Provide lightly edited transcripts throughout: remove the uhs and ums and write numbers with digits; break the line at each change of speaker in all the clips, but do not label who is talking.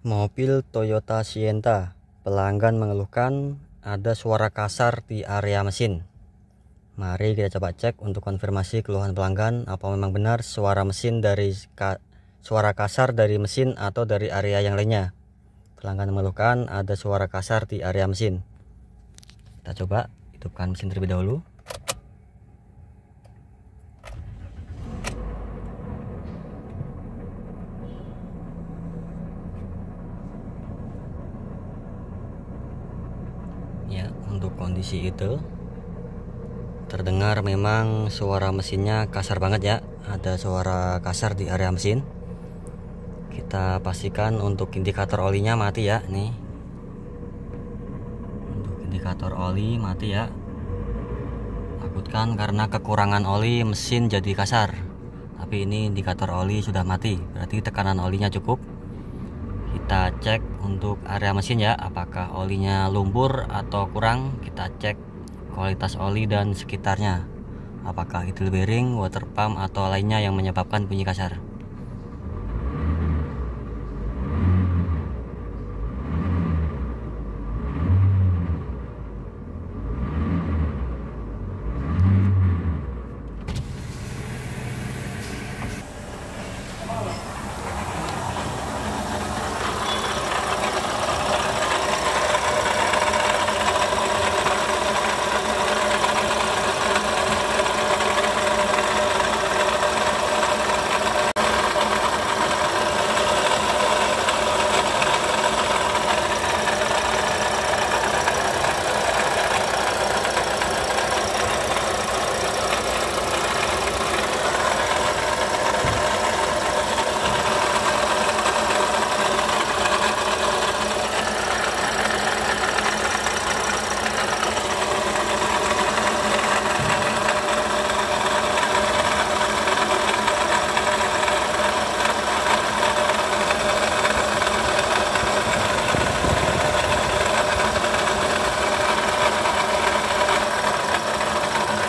Mobil Toyota Sienta, pelanggan mengeluhkan ada suara kasar di area mesin. Mari kita coba cek untuk konfirmasi keluhan pelanggan, apa memang benar suara kasar dari mesin atau dari area yang lainnya. Pelanggan mengeluhkan ada suara kasar di area mesin. Kita coba hidupkan mesin terlebih dahulu. Ya, untuk kondisi itu terdengar memang suara mesinnya kasar banget ya. Ada suara kasar di area mesin. Kita pastikan untuk indikator olinya mati ya. Nih, untuk indikator oli mati ya. Takutkan karena kekurangan oli mesin jadi kasar. Tapi ini indikator oli sudah mati, berarti tekanan olinya cukup. Kita cek untuk area mesin ya, apakah olinya lumpur atau kurang. Kita cek kualitas oli dan sekitarnya, apakah idle bearing, water pump atau lainnya yang menyebabkan bunyi kasar.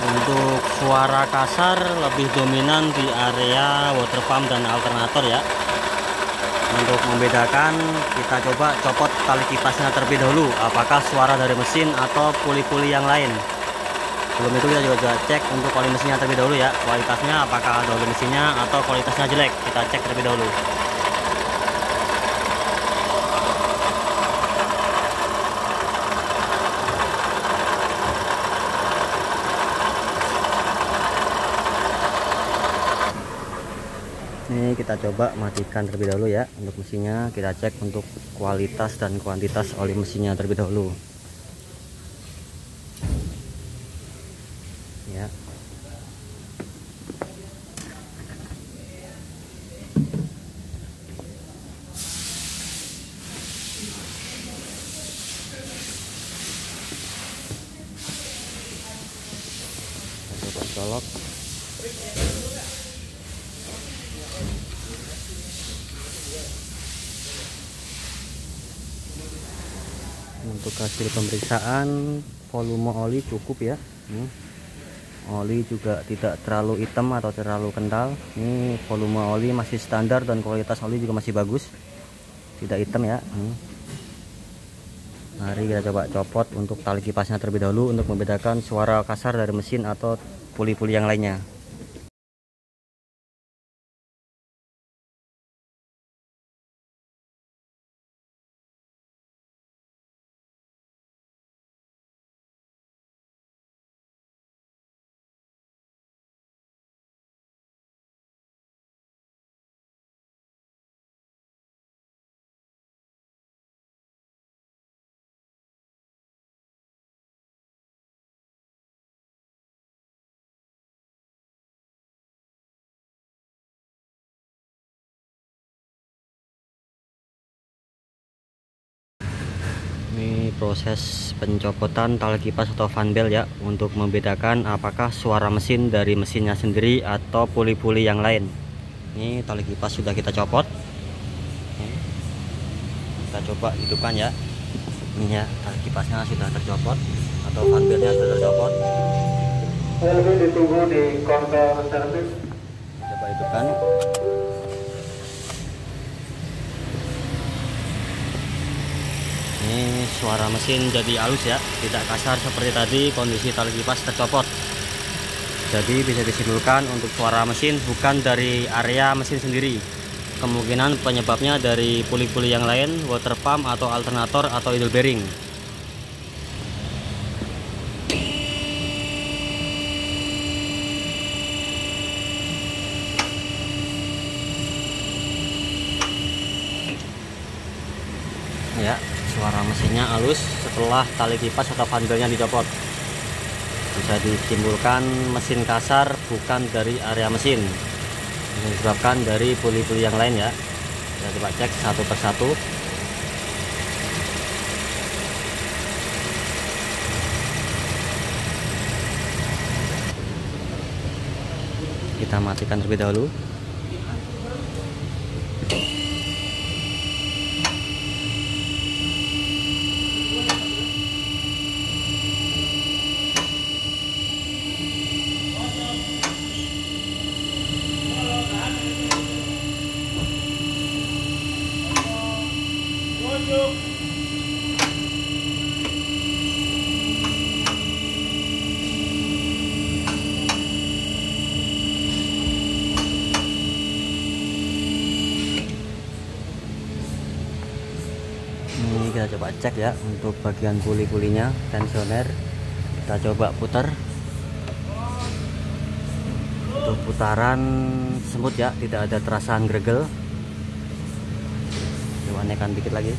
Untuk suara kasar lebih dominan di area water pump dan alternator ya. Untuk membedakan, kita coba copot tali kipasnya terlebih dahulu, apakah suara dari mesin atau puli-puli yang lain. Sebelum itu kita juga cek untuk oli mesinnya terlebih dahulu ya, kualitasnya apakah ada oli mesinnya atau kualitasnya jelek. Kita cek terlebih dahulu. Ini kita coba matikan terlebih dahulu ya. Untuk mesinnya kita cek untuk kualitas dan kuantitas oli mesinnya terlebih dahulu ya. Kita coba colok. Untuk hasil pemeriksaan, volume oli cukup ya. Oli juga tidak terlalu hitam atau terlalu kental. Ini volume oli masih standar dan kualitas oli juga masih bagus, tidak hitam ya. Mari kita coba copot untuk tali kipasnya terlebih dahulu untuk membedakan suara kasar dari mesin atau puli-puli yang lainnya. Ini proses pencopotan tali kipas atau fan belt ya, untuk membedakan apakah suara mesin dari mesinnya sendiri atau puli-puli yang lain. Ini tali kipas sudah kita copot. Kita coba hidupkan ya. Ini ya, tali kipasnya sudah tercopot atau fan beltnya sudah tercopot.
Ditunggu di counter servis.
Coba hidupkan. suara mesin jadi halus ya, tidak kasar seperti tadi kondisi tali kipas tercopot. Jadi bisa disimpulkan untuk suara mesin bukan dari area mesin sendiri. Kemungkinan penyebabnya dari puli-puli yang lain, water pump atau alternator atau idle bearing. Ya, suara mesinnya halus setelah tali kipas atau vandelnya dicopot. Bisa disimpulkan mesin kasar bukan dari area mesin, disebabkan dari puli-puli yang lain ya. Kita coba cek satu persatu. Kita matikan terlebih dahulu. Ini kita coba cek ya untuk bagian puli-pulinya, tensioner. Kita coba putar. Untuk putaran semut ya, tidak ada terasa gregel. Coba naikkan dikit lagi.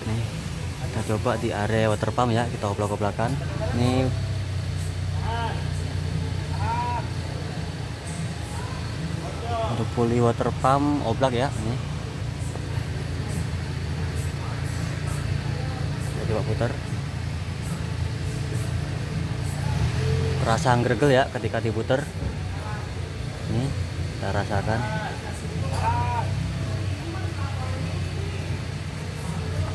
Nih, kita coba di area water pump ya, kita oblak-oblakan. Ini untuk puli water pump oblak ya, ini. Kita coba putar. Terasa gregel ya ketika diputar. Ini kita rasakan.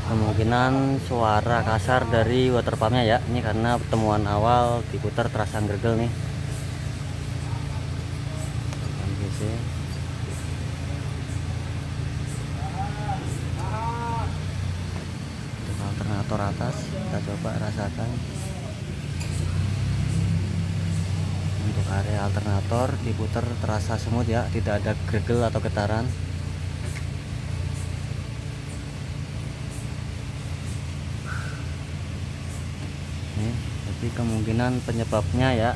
Kemungkinan suara kasar dari water pumpnya ya. Ini karena temuan awal diputar terasa gregel nih. Alternator atas kita coba rasakan. Untuk area alternator diputar terasa semut ya, tidak ada gregel atau getaran. Nih, jadi kemungkinan penyebabnya ya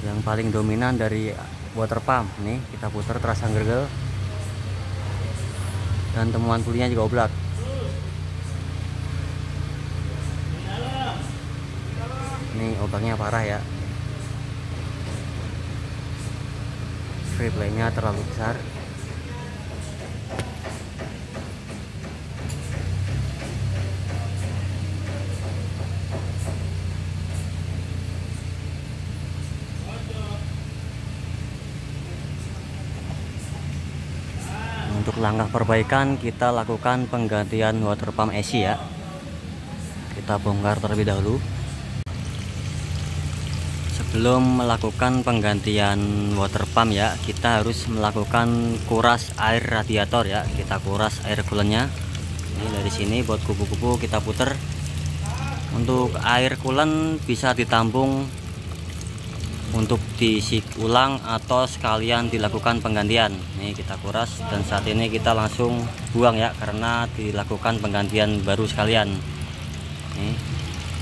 yang paling dominan dari water pump. Nih kita putar terasa gregel dan temuan pulinya juga oblak. Ini oblaknya parah ya, replaynya terlalu besar. Untuk langkah perbaikan kita lakukan penggantian water pump AC ya. Kita bongkar terlebih dahulu. Sebelum melakukan penggantian water pump ya, kita harus melakukan kuras air radiator ya. Kita kuras air coolant-nya. Ini dari sini buat kubu-kubu kita putar. Untuk air coolant bisa ditampung untuk diisi ulang atau sekalian dilakukan penggantian. Ini kita kuras dan saat ini kita langsung buang ya, karena dilakukan penggantian baru sekalian. Nih,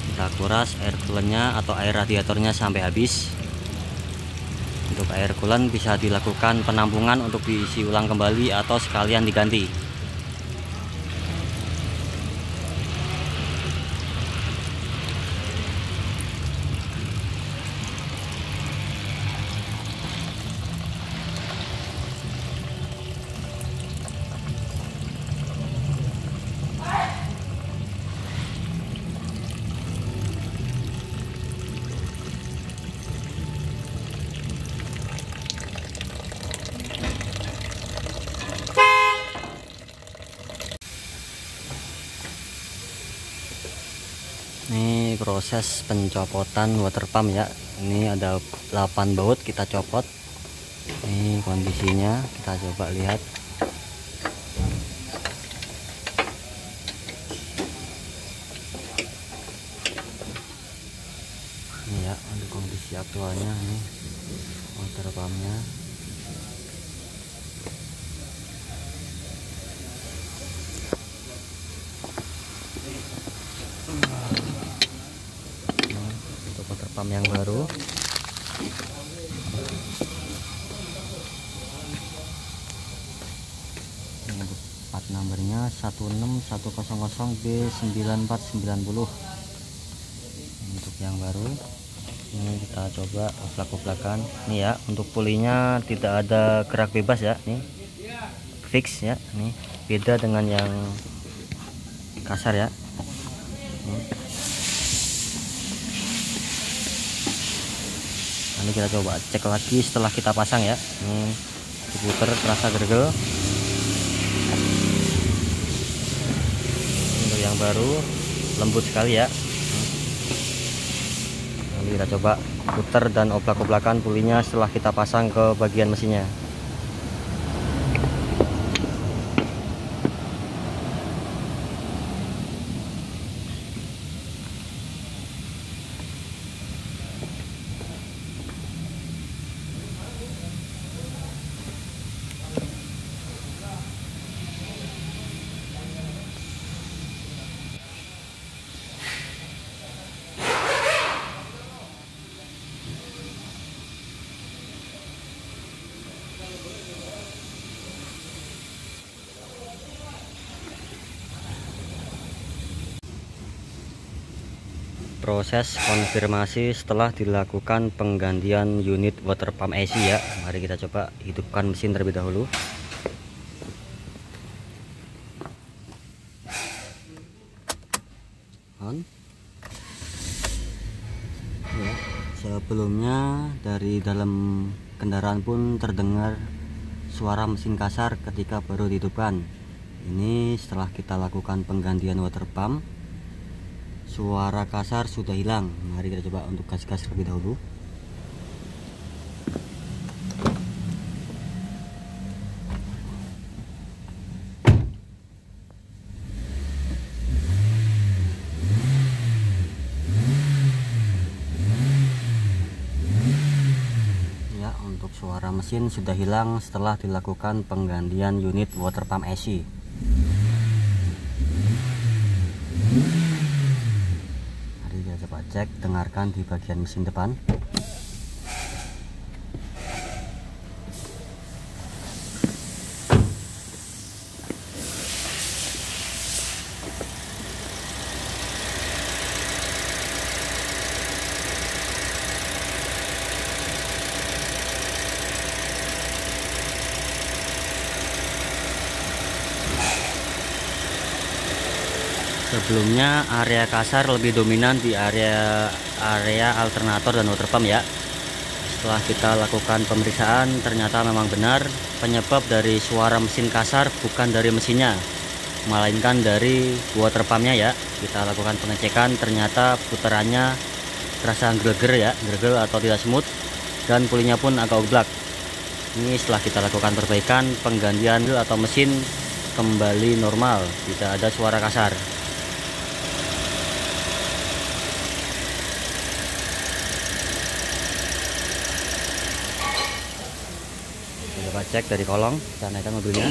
kita kuras air coolant-nya atau air radiatornya sampai habis. Untuk air coolant bisa dilakukan penampungan untuk diisi ulang kembali atau sekalian diganti. Ini proses pencopotan water pump ya. Ini ada 8 baut kita copot. Ini kondisinya, kita coba lihat. Ini ya, untuk kondisi aktualnya ini water pumpnya. Untuk water pump yang baru. Untuk plat nomornya 16100B9490. Untuk yang baru ini kita coba oplak-oplakan. Nih ya, untuk pulinya tidak ada gerak bebas ya, nih fix ya. Nih beda dengan yang kasar ya. Nanti kita coba cek lagi setelah kita pasang ya. Ini diputer, terasa gergel. Untuk yang baru lembut sekali ya. Nanti kita coba puter dan oplak-oplakan pulinya setelah kita pasang ke bagian mesinnya. Proses konfirmasi setelah dilakukan penggantian unit water pump AC ya. Mari kita coba hidupkan mesin terlebih dahulu. On. Ya, sebelumnya dari dalam kendaraan pun terdengar suara mesin kasar ketika baru dihidupkan. Ini setelah kita lakukan penggantian water pump, suara kasar sudah hilang. Mari kita coba untuk gas terlebih dahulu. Ya, untuk suara mesin sudah hilang setelah dilakukan penggantian unit water pump AC. Coba cek, dengarkan di bagian mesin depan. Sebelumnya area kasar lebih dominan di area alternator dan water pump ya. Setelah kita lakukan pemeriksaan, ternyata memang benar penyebab dari suara mesin kasar bukan dari mesinnya, melainkan dari water pumpnya ya. Kita lakukan pengecekan, ternyata putarannya terasa gerger ya, gergel atau tidak smooth, dan pulinya pun agak oblak. Ini setelah kita lakukan perbaikan, penggantian atau mesin kembali normal, tidak ada suara kasar. Coba cek dari kolong, kita naikkan mobilnya.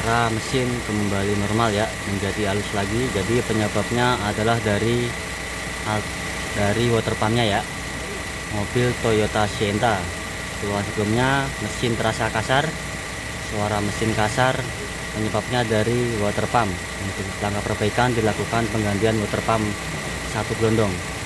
Suara mesin kembali normal ya, menjadi halus lagi. Jadi penyebabnya adalah dari water pumpnya ya, mobil Toyota Sienna. Sebelumnya mesin terasa kasar, suara mesin kasar penyebabnya dari water pump. Untuk langkah perbaikan dilakukan penggantian water pump satu gelondong.